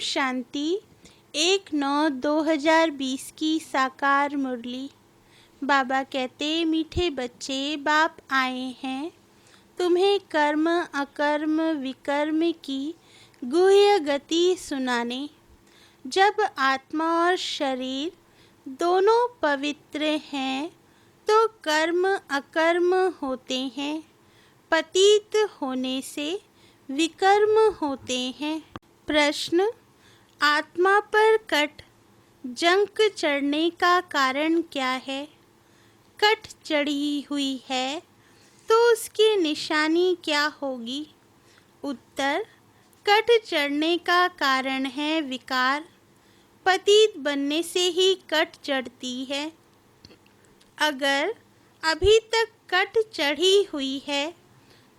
शांति 1/9/2020 की साकार मुरली। बाबा कहते, मीठे बच्चे, बाप आए हैं तुम्हें कर्म अकर्म विकर्म की गुह्य गति सुनाने। जब आत्मा और शरीर दोनों पवित्र हैं तो कर्म अकर्म होते हैं, पतित होने से विकर्म होते हैं। प्रश्न: आत्मा पर कट जंक चढ़ने का कारण क्या है? कट चढ़ी हुई है तो उसकी निशानी क्या होगी? उत्तर: कट चढ़ने का कारण है विकार। पतित बनने से ही कट चढ़ती है। अगर अभी तक कट चढ़ी हुई है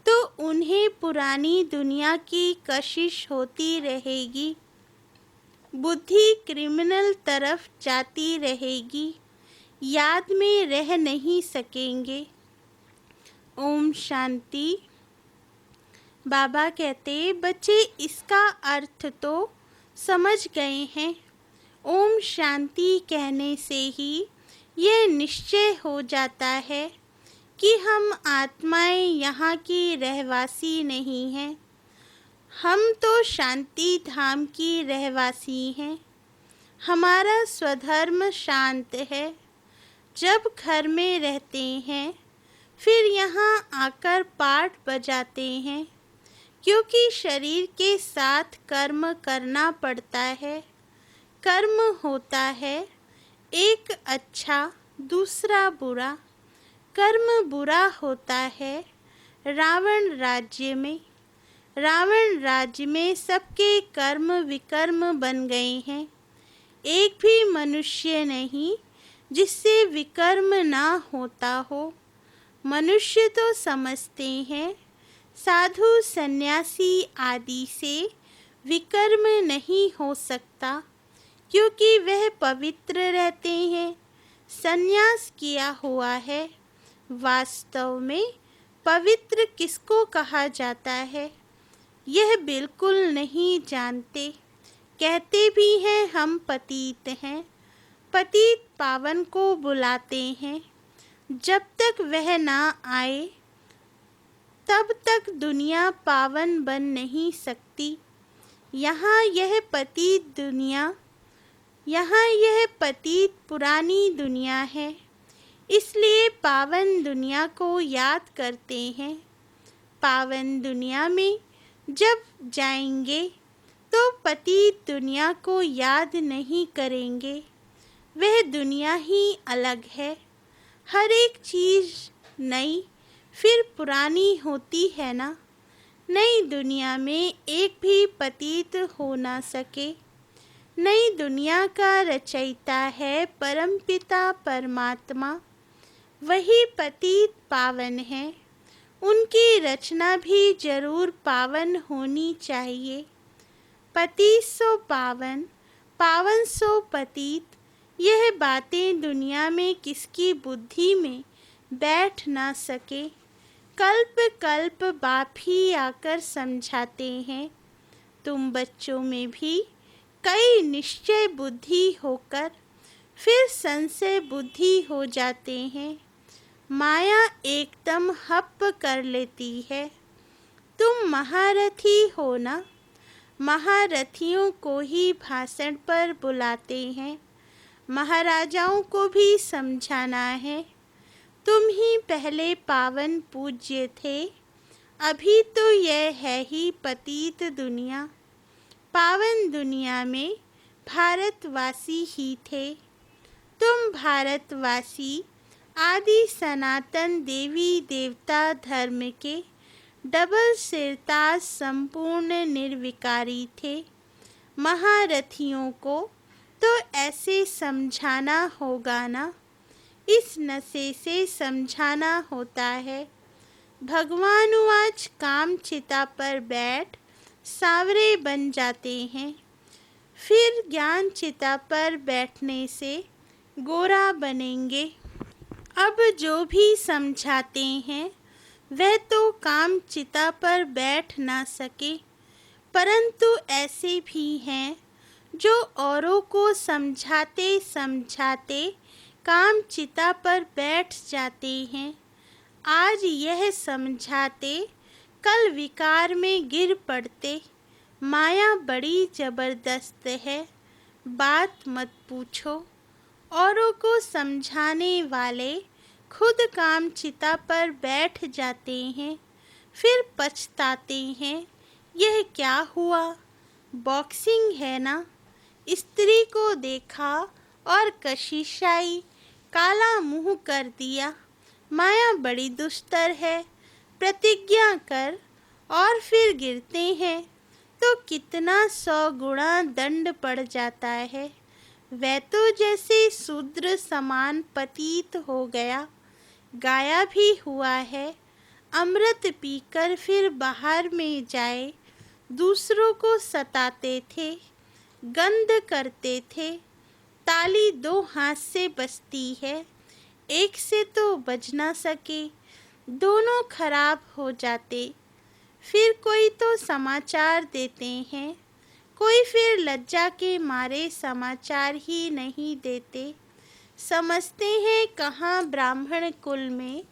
तो उन्हें पुरानी दुनिया की कशिश होती रहेगी। बुद्धि क्रिमिनल तरफ जाती रहेगी, याद में रह नहीं सकेंगे। ओम शांति। बाबा कहते, बच्चे इसका अर्थ तो समझ गए हैं। ओम शांति कहने से ही यह निश्चय हो जाता है कि हम आत्माएं यहाँ की रहवासी नहीं हैं। हम तो शांति धाम की रहवासी हैं। हमारा स्वधर्म शांत है। जब घर में रहते हैं फिर यहाँ आकर पाठ बजाते हैं, क्योंकि शरीर के साथ कर्म करना पड़ता है। कर्म होता है एक अच्छा दूसरा बुरा। कर्म बुरा होता है रावण राज्य में। रावण राज्य में सबके कर्म विकर्म बन गए हैं। एक भी मनुष्य नहीं जिससे विकर्म ना होता हो। मनुष्य तो समझते हैं साधु सन्यासी आदि से विकर्म नहीं हो सकता, क्योंकि वह पवित्र रहते हैं, सन्यास किया हुआ है। वास्तव में पवित्र किसको कहा जाता है यह बिल्कुल नहीं जानते। कहते भी हैं हम पतित हैं। पतित पावन को बुलाते हैं। जब तक वह ना आए तब तक दुनिया पावन बन नहीं सकती। यहाँ यह पतित पुरानी दुनिया है, इसलिए पावन दुनिया को याद करते हैं। पावन दुनिया में जब जाएंगे तो पतित दुनिया को याद नहीं करेंगे। वह दुनिया ही अलग है। हर एक चीज़ नई फिर पुरानी होती है ना। नई दुनिया में एक भी पतित हो ना सके। नई दुनिया का रचयिता है परमपिता परमात्मा। वही पतित पावन है। उनकी रचना भी जरूर पावन होनी चाहिए। पतित सो पावन, पावन सो पतित, यह बातें दुनिया में किसकी बुद्धि में बैठ ना सके। कल्प कल्प बाप ही आकर समझाते हैं। तुम बच्चों में भी कई निश्चय बुद्धि होकर फिर संशय बुद्धि हो जाते हैं। माया एकदम हप कर लेती है। तुम महारथी हो ना। महारथियों को ही भाषण पर बुलाते हैं। महाराजाओं को भी समझाना है। तुम ही पहले पावन पूज्य थे, अभी तो यह है ही पतित दुनिया। पावन दुनिया में भारतवासी ही थे। तुम भारतवासी आदि सनातन देवी देवता धर्म के डबल सिरताज संपूर्ण निर्विकारी थे। महारथियों को तो ऐसे समझाना होगा ना। इस नशे से समझाना होता है। भगवानुवाच काम चिता पर बैठ सांवरे बन जाते हैं, फिर ज्ञान चिता पर बैठने से गोरा बनेंगे। अब जो भी समझाते हैं वह तो काम चिता पर बैठ ना सके, परंतु ऐसे भी हैं जो औरों को समझाते समझाते काम चिता पर बैठ जाते हैं, आज यह समझाते कल विकार में गिर पड़ते। माया बड़ी जबरदस्त है, बात मत पूछो। औरों को समझाने वाले खुद काम चिता पर बैठ जाते हैं, फिर पछताते हैं, यह क्या हुआ? बॉक्सिंग है ना। स्त्री को देखा और कशिश आई, काला मुंह कर दिया। माया बड़ी दुस्तर है, प्रतिज्ञा कर और फिर गिरते हैं तो कितना 100 गुणा दंड पड़ जाता है। वह तो जैसे शूद्र समान पतित हो गया। गाया भी हुआ है, अमृत पीकर फिर बाहर में जाए। दूसरों को सताते थे, गंध करते थे। ताली 2 हाथ से बजती है, एक से तो बज ना सके, दोनों खराब हो जाते। फिर कोई तो समाचार देते हैं, कोई फिर लज्जा के मारे समाचार ही नहीं देते। समझते हैं कहाँ ब्राह्मण कुल में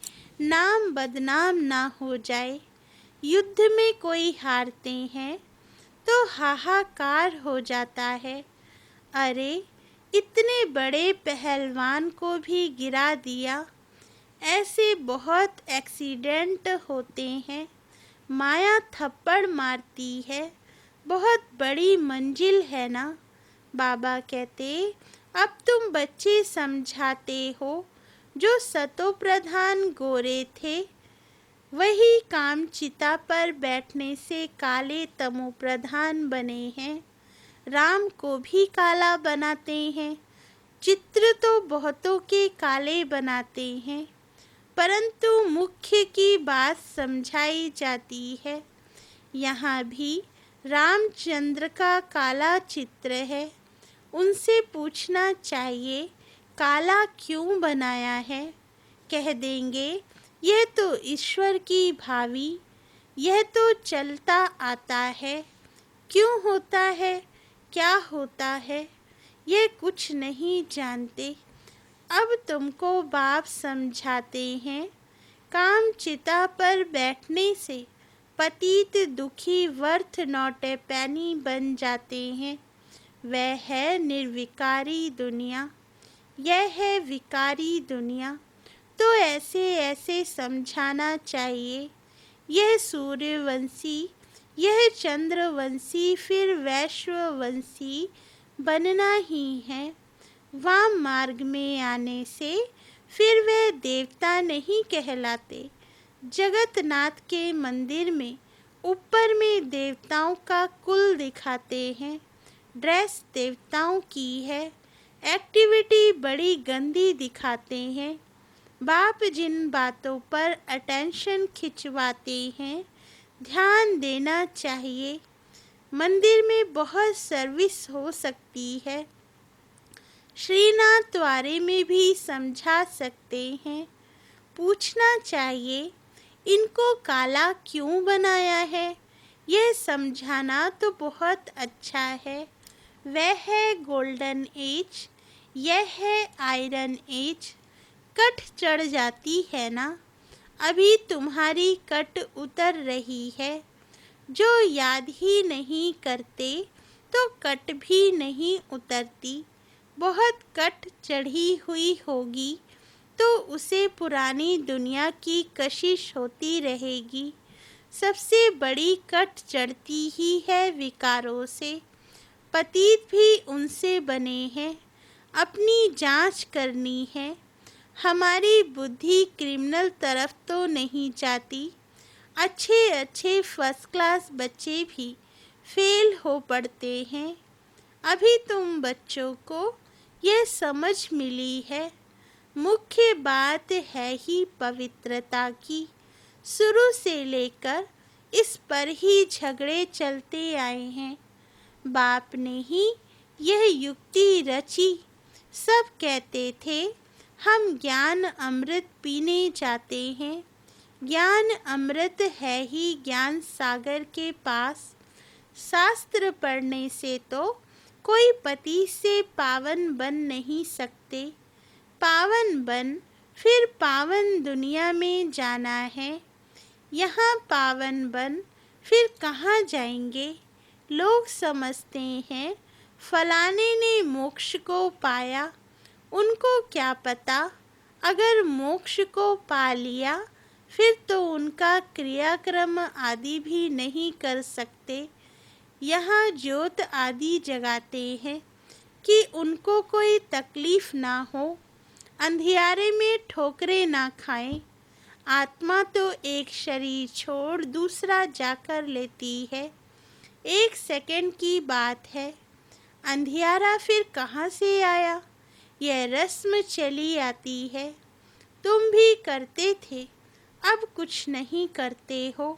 नाम बदनाम ना हो जाए। युद्ध में कोई हारते हैं तो हाहाकार हो जाता है। अरे इतने बड़े पहलवान को भी गिरा दिया। ऐसे बहुत एक्सीडेंट होते हैं। माया थप्पड़ मारती है, बहुत बड़ी मंजिल है ना। बाबा कहते, अब तुम बच्चे समझाते हो। जो सतो प्रधान गोरे थे, वही काम चिता पर बैठने से काले तमो प्रधान बने हैं। राम को भी काला बनाते हैं। चित्र तो बहुतों के काले बनाते हैं, परंतु मुख्य की बात समझाई जाती है। यहाँ भी रामचंद्र का काला चित्र है। उनसे पूछना चाहिए काला क्यों बनाया है। कह देंगे यह तो ईश्वर की भावी, यह तो चलता आता है। क्यों होता है, क्या होता है, ये कुछ नहीं जानते। अब तुमको बाप समझाते हैं, काम चिता पर बैठने से पतित दुखी वर्थ नॉट ए पैनी बन जाते हैं। वह है निर्विकारी दुनिया, यह है विकारी दुनिया। तो ऐसे ऐसे समझाना चाहिए। यह सूर्यवंशी, यह चंद्रवंशी, फिर वैश्ववंशी बनना ही है। वाम मार्ग में आने से फिर वे देवता नहीं कहलाते। जगतनाथ के मंदिर में ऊपर में देवताओं का कुल दिखाते हैं। ड्रेस देवताओं की है, एक्टिविटी बड़ी गंदी दिखाते हैं। बाप जिन बातों पर अटेंशन खिंचवाते हैं, ध्यान देना चाहिए। मंदिर में बहुत सर्विस हो सकती है। श्रीनाथ द्वारे में भी समझा सकते हैं। पूछना चाहिए इनको काला क्यों बनाया है। यह समझाना तो बहुत अच्छा है। वह है गोल्डन एज, यह है आयरन एज। कट चढ़ जाती है ना। अभी तुम्हारी कट उतर रही है। जो याद ही नहीं करते तो कट भी नहीं उतरती। बहुत कट चढ़ी हुई होगी तो उसे पुरानी दुनिया की कशिश होती रहेगी। सबसे बड़ी कट चढ़ती ही है विकारों से। पतित भी उनसे बने हैं। अपनी जांच करनी है। हमारी बुद्धि क्रिमिनल तरफ तो नहीं जाती। अच्छे अच्छे फर्स्ट क्लास बच्चे भी फेल हो पड़ते हैं। अभी तुम बच्चों को यह समझ मिली है। मुख्य बात है ही पवित्रता की। शुरू से लेकर इस पर ही झगड़े चलते आए हैं। बाप ने ही यह युक्ति रची। सब कहते थे हम ज्ञान अमृत पीने जाते हैं। ज्ञान अमृत है ही ज्ञान सागर के पास। शास्त्र पढ़ने से तो कोई पति से पावन बन नहीं सकते। पावन बन फिर पावन दुनिया में जाना है। यहाँ पावन बन फिर कहाँ जाएंगे। लोग समझते हैं फलाने ने मोक्ष को पाया। उनको क्या पता, अगर मोक्ष को पा लिया फिर तो उनका क्रियाक्रम आदि भी नहीं कर सकते। यहाँ ज्योत आदि जगाते हैं कि उनको कोई तकलीफ ना हो, अंधियारे में ठोकरें ना खाएं। आत्मा तो एक शरीर छोड़ दूसरा जाकर लेती है। 1 सेकंड की बात है। अंधियारा फिर कहाँ से आया, यह रस्म चली आती है। तुम भी करते थे, अब कुछ नहीं करते हो।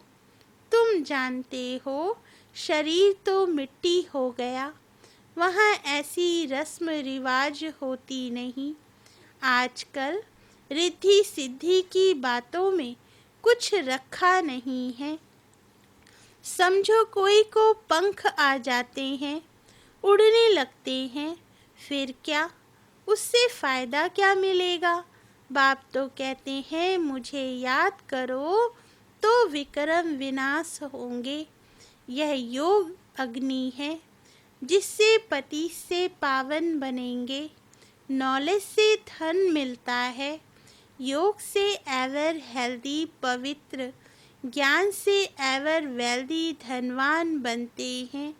तुम जानते हो शरीर तो मिट्टी हो गया, वहाँ ऐसी रस्म रिवाज होती नहीं। आजकल रिद्धि सिद्धि की बातों में कुछ रखा नहीं है। समझो कोई को पंख आ जाते हैं, उड़ने लगते हैं, फिर क्या, उससे फायदा क्या मिलेगा। बाप तो कहते हैं मुझे याद करो तो विक्रम विनाश होंगे। यह योग अग्नि है जिससे पति से पावन बनेंगे। नॉलेज से धन मिलता है, योग से एवर हेल्दी पवित्र, ज्ञान से एवर वेल्दी धनवान बनते हैं।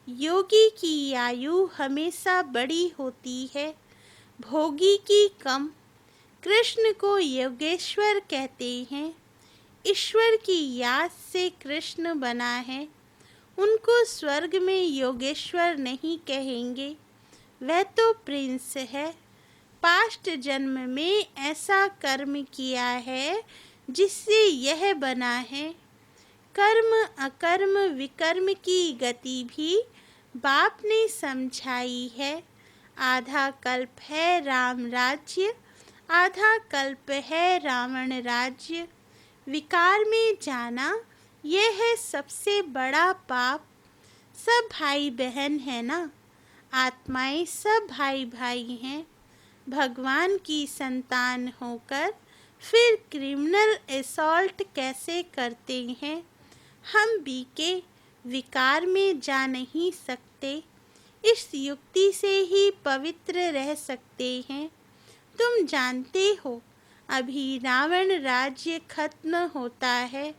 योगी की आयु हमेशा बड़ी होती है, भोगी की कम। कृष्ण को योगेश्वर कहते हैं। ईश्वर की याद से कृष्ण बना है। उनको स्वर्ग में योगेश्वर नहीं कहेंगे, वह तो प्रिंस है। पास्ट जन्म में ऐसा कर्म किया है जिससे यह बना है। कर्म अकर्म विकर्म की गति भी बाप ने समझाई है। आधा कल्प है राम राज्य, आधा कल्प है रावण राज्य। विकार में जाना यह है सबसे बड़ा पाप। सब भाई बहन है ना, आत्माएं सब भाई भाई हैं। भगवान की संतान होकर फिर क्रिमिनल असॉल्ट कैसे करते हैं। हम बीके विकार में जा नहीं सकते, इस युक्ति से ही पवित्र रह सकते हैं। तुम जानते हो अभी रावण राज्य खत्म होता है,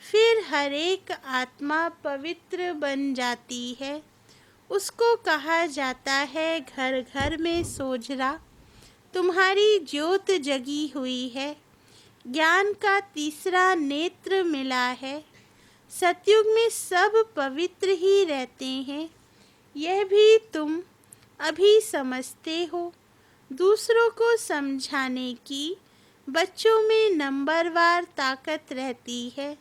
फिर हर एक आत्मा पवित्र बन जाती है। उसको कहा जाता है घर घर में सोजरा। तुम्हारी ज्योत जगी हुई है, ज्ञान का तीसरा नेत्र मिला है। सतयुग में सब पवित्र ही रहते हैं, यह भी तुम अभी समझते हो। दूसरों को समझाने की बच्चों में नंबरवार ताकत रहती है,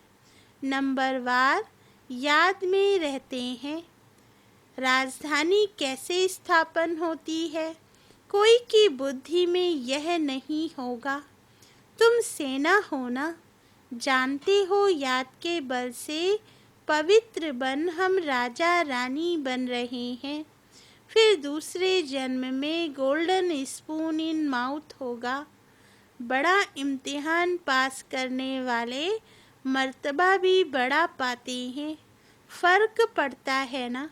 नंबरवार याद में रहते हैं। राजधानी कैसे स्थापन होती है, कोई की बुद्धि में यह नहीं होगा। तुम सेना हो ना, जानते हो याद के बल से पवित्र बन हम राजा रानी बन रहे हैं। फिर दूसरे जन्म में गोल्डन स्पून इन माउथ होगा। बड़ा इम्तिहान पास करने वाले मर्तबा भी बड़ा पाते हैं। फर्क पड़ता है ना।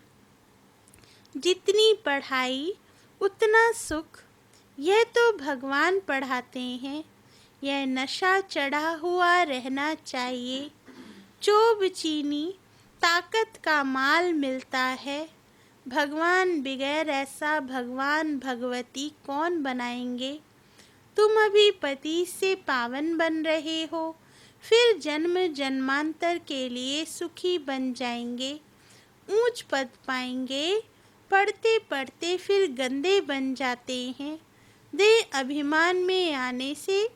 जितनी पढ़ाई उतना सुख, यह तो भगवान पढ़ाते हैं। यह नशा चढ़ा हुआ रहना चाहिए। चोब चीनी ताकत का माल मिलता है। भगवान बगैर ऐसा भगवान भगवती कौन बनाएंगे। तुम अभी पति से पावन बन रहे हो, फिर जन्म जन्मांतर के लिए सुखी बन जाएंगे, ऊंच पद पाएंगे। पढ़ते पढ़ते फिर गंदे बन जाते हैं। देह अभिमान में आने से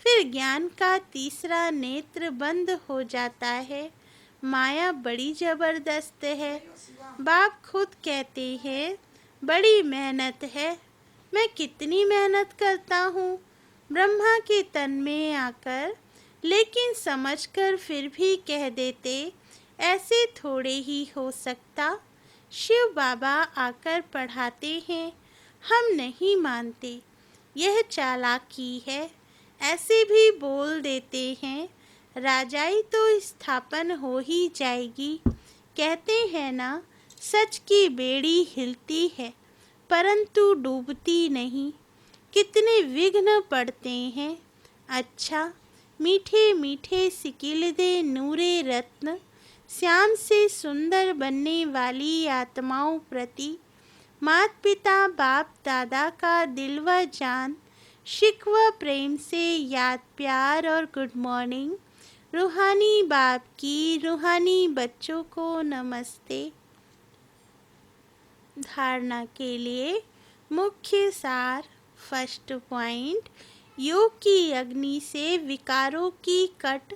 फिर ज्ञान का तीसरा नेत्र बंद हो जाता है। माया बड़ी जबरदस्त है। बाप खुद कहते हैं बड़ी मेहनत है। मैं कितनी मेहनत करता हूँ ब्रह्मा के तन में आकर, लेकिन समझकर फिर भी कह देते ऐसे थोड़े ही हो सकता। शिव बाबा आकर पढ़ाते हैं, हम नहीं मानते, यह चालाकी है। ऐसे भी बोल देते हैं, राजाई तो स्थापन हो ही जाएगी। कहते हैं ना, सच की बेड़ी हिलती है परंतु डूबती नहीं। कितने विघ्न पड़ते हैं। अच्छा, मीठे मीठे सिकिलदे नूरे रत्न, श्याम से सुंदर बनने वाली आत्माओं प्रति मात पिता बाप दादा का दिल व जान, शिकवा प्रेम से याद प्यार और गुड मॉर्निंग। रूहानी बाप की रूहानी बच्चों को नमस्ते। धारणा के लिए मुख्य सार। फर्स्ट पॉइंट, योग की अग्नि से विकारों की कट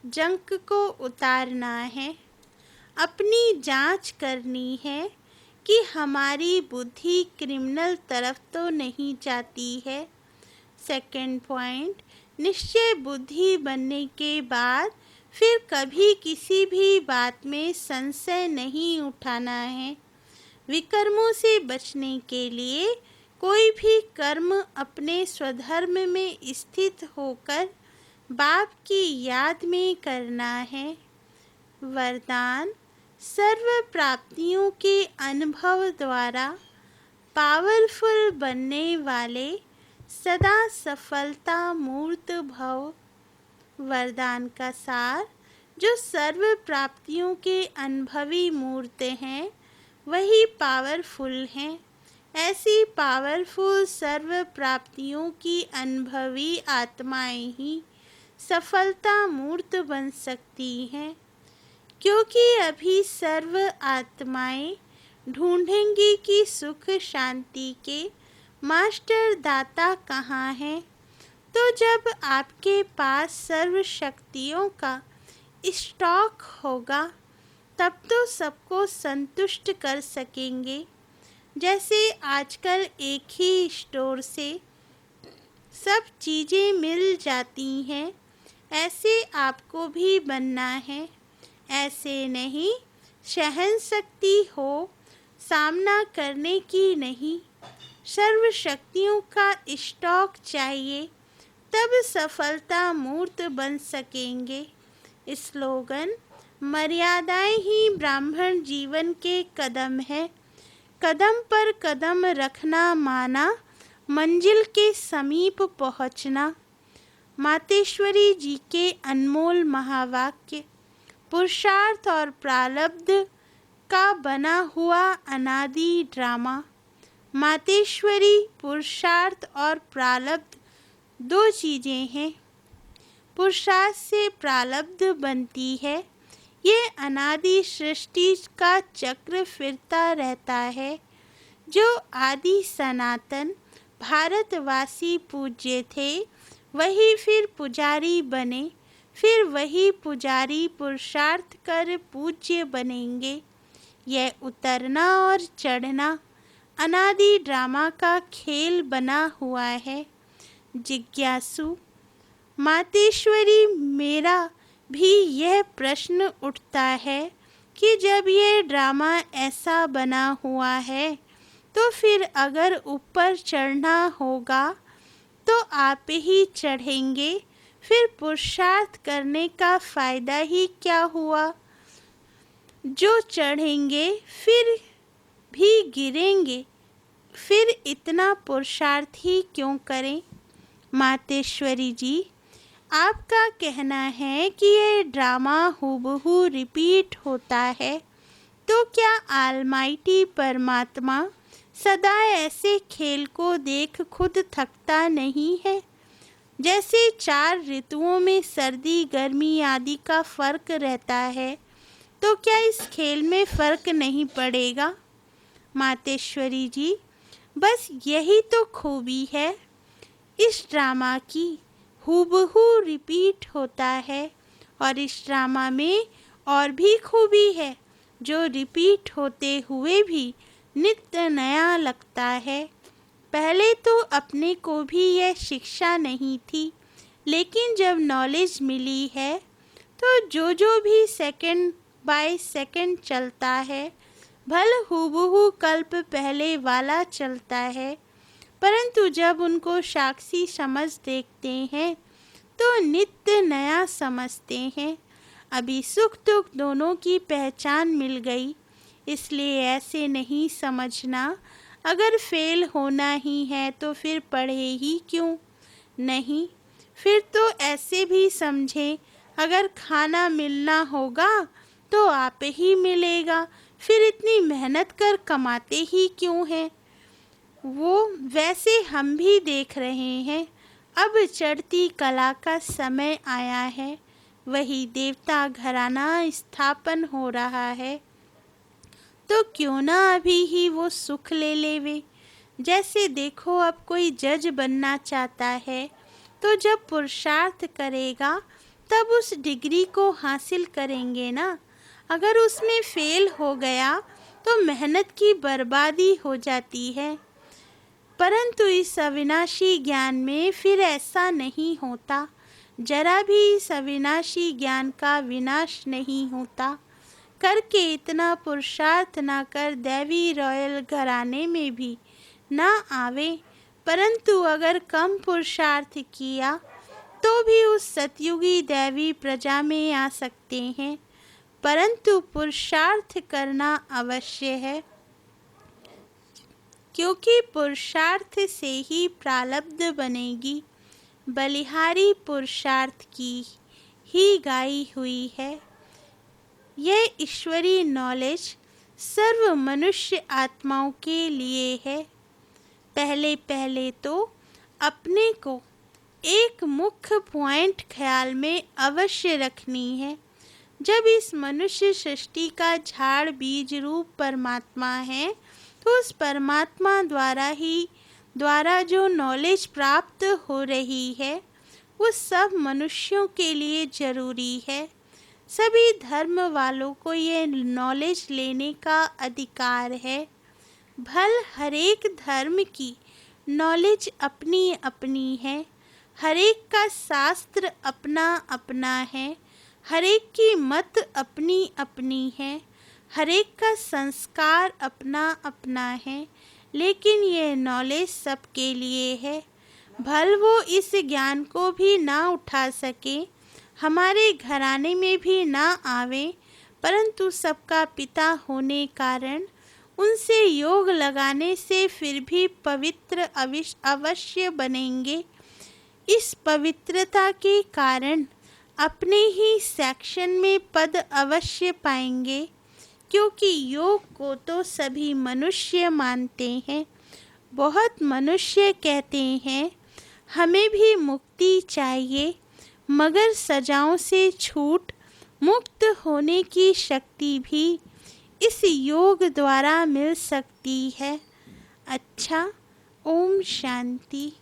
जंक को उतारना है। अपनी जांच करनी है कि हमारी बुद्धि क्रिमिनल तरफ तो नहीं जाती है। सेकंड पॉइंट, निश्चय बुद्धि बनने के बाद फिर कभी किसी भी बात में संशय नहीं उठाना है। विकर्मों से बचने के लिए कोई भी कर्म अपने स्वधर्म में स्थित होकर बाप की याद में करना है। वरदान, सर्व प्राप्तियों के अनुभव द्वारा पावरफुल बनने वाले सदा सफलता मूर्त भव। वरदान का सार, जो सर्व प्राप्तियों के अनुभवी मूर्त हैं वही पावरफुल हैं। ऐसी पावरफुल सर्व प्राप्तियों की अनुभवी आत्माएं ही सफलता मूर्त बन सकती हैं, क्योंकि अभी सर्व आत्माएं ढूंढेंगी कि सुख शांति के मास्टर दाता कहाँ हैं। तो जब आपके पास सर्व शक्तियों का स्टॉक होगा तब तो सबको संतुष्ट कर सकेंगे। जैसे आजकल एक ही स्टोर से सब चीज़ें मिल जाती हैं, ऐसे आपको भी बनना है। ऐसे नहीं, सहन शक्ति हो सामना करने की नहीं, सर्व शक्तियों का स्टॉक चाहिए, तब सफलता मूर्त बन सकेंगे। स्लोगन, मर्यादाएं ही ब्राह्मण जीवन के कदम है। कदम पर कदम रखना माना मंजिल के समीप पहुंचना। मातेश्वरी जी के अनमोल महावाक्य। पुरुषार्थ और प्रारब्ध का बना हुआ अनादि ड्रामा। मातेश्वरी, पुरुषार्थ और प्रारब्ध दो चीज़ें हैं। पुरुषार्थ से प्रारब्ध बनती है। ये अनादि सृष्टि का चक्र फिरता रहता है। जो आदि सनातन भारतवासी पूज्य थे वही फिर पुजारी बने, फिर वही पुजारी पुरुषार्थ कर पूज्य बनेंगे। यह उतरना और चढ़ना अनादि ड्रामा का खेल बना हुआ है। जिज्ञासु, मातेश्वरी, मेरा भी यह प्रश्न उठता है कि जब ये ड्रामा ऐसा बना हुआ है तो फिर अगर ऊपर चढ़ना होगा तो आप ही चढ़ेंगे, फिर पुरुषार्थ करने का फ़ायदा ही क्या हुआ। जो चढ़ेंगे फिर भी गिरेंगे, फिर इतना पुरुषार्थ ही क्यों करें। मातेश्वरी जी, आपका कहना है कि ये ड्रामा हूबहू रिपीट होता है, तो क्या ऑलमाइटी परमात्मा सदा ऐसे खेल को देख खुद थकता नहीं है। जैसे 4 ऋतुओं में सर्दी गर्मी आदि का फर्क रहता है, तो क्या इस खेल में फर्क नहीं पड़ेगा। मातेश्वरी जी, बस यही तो खूबी है इस ड्रामा की, हूबहू रिपीट होता है। और इस ड्रामा में और भी खूबी है जो रिपीट होते हुए भी नित्य नया लगता है। पहले तो अपने को भी यह शिक्षा नहीं थी, लेकिन जब नॉलेज मिली है तो जो भी सेकंड बाय सेकंड चलता है भल हूबहू कल्प पहले वाला चलता है, परंतु जब उनको साक्षी समझ देखते हैं तो नित्य नया समझते हैं। अभी सुख दुख दोनों की पहचान मिल गई, इसलिए ऐसे नहीं समझना अगर फेल होना ही है तो फिर पढ़े ही क्यों। नहीं, फिर तो ऐसे भी समझें, अगर खाना मिलना होगा तो आप ही मिलेगा, फिर इतनी मेहनत कर कमाते ही क्यों हैं। वो वैसे हम भी देख रहे हैं, अब चढ़ती कला का समय आया है, वही देवता घराना स्थापन हो रहा है, तो क्यों ना अभी ही वो सुख ले लेवे। जैसे देखो, अब कोई जज बनना चाहता है तो जब पुरुषार्थ करेगा तब उस डिग्री को हासिल करेंगे ना। अगर उसमें फेल हो गया तो मेहनत की बर्बादी हो जाती है, परंतु इस अविनाशी ज्ञान में फिर ऐसा नहीं होता। जरा भी इस अविनाशी ज्ञान का विनाश नहीं होता। करके इतना पुरुषार्थ ना कर दैवी रॉयल घराने में भी ना आवे, परंतु अगर कम पुरुषार्थ किया तो भी उस सतयुगी दैवी प्रजा में आ सकते हैं, परंतु पुरुषार्थ करना अवश्य है, क्योंकि पुरुषार्थ से ही प्रारब्ध बनेगी। बलिहारी पुरुषार्थ की ही गाई हुई है। यह ईश्वरीय नॉलेज सर्व मनुष्य आत्माओं के लिए है। पहले पहले तो अपने को एक मुख्य पॉइंट ख्याल में अवश्य रखनी है। जब इस मनुष्य सृष्टि का झाड़ बीज रूप परमात्मा है, तो उस परमात्मा द्वारा जो नॉलेज प्राप्त हो रही है वो सब मनुष्यों के लिए जरूरी है। सभी धर्म वालों को ये नॉलेज लेने का अधिकार है। भल हरेक धर्म की नॉलेज अपनी अपनी है, हरेक का शास्त्र अपना अपना है, हरेक की मत अपनी अपनी है, हरेक का संस्कार अपना अपना है, लेकिन ये नॉलेज सबके लिए है। भल वो इस ज्ञान को भी ना उठा सके, हमारे घराने में भी ना आवे, परंतु सबका पिता होने कारण उनसे योग लगाने से फिर भी पवित्र अवश्य बनेंगे। इस पवित्रता के कारण अपने ही सेक्शन में पद अवश्य पाएंगे, क्योंकि योग को तो सभी मनुष्य मानते हैं। बहुत मनुष्य कहते हैं हमें भी मुक्ति चाहिए, मगर सजाओं से छूट मुक्त होने की शक्ति भी इस योग द्वारा मिल सकती है। अच्छा, ओम शांति।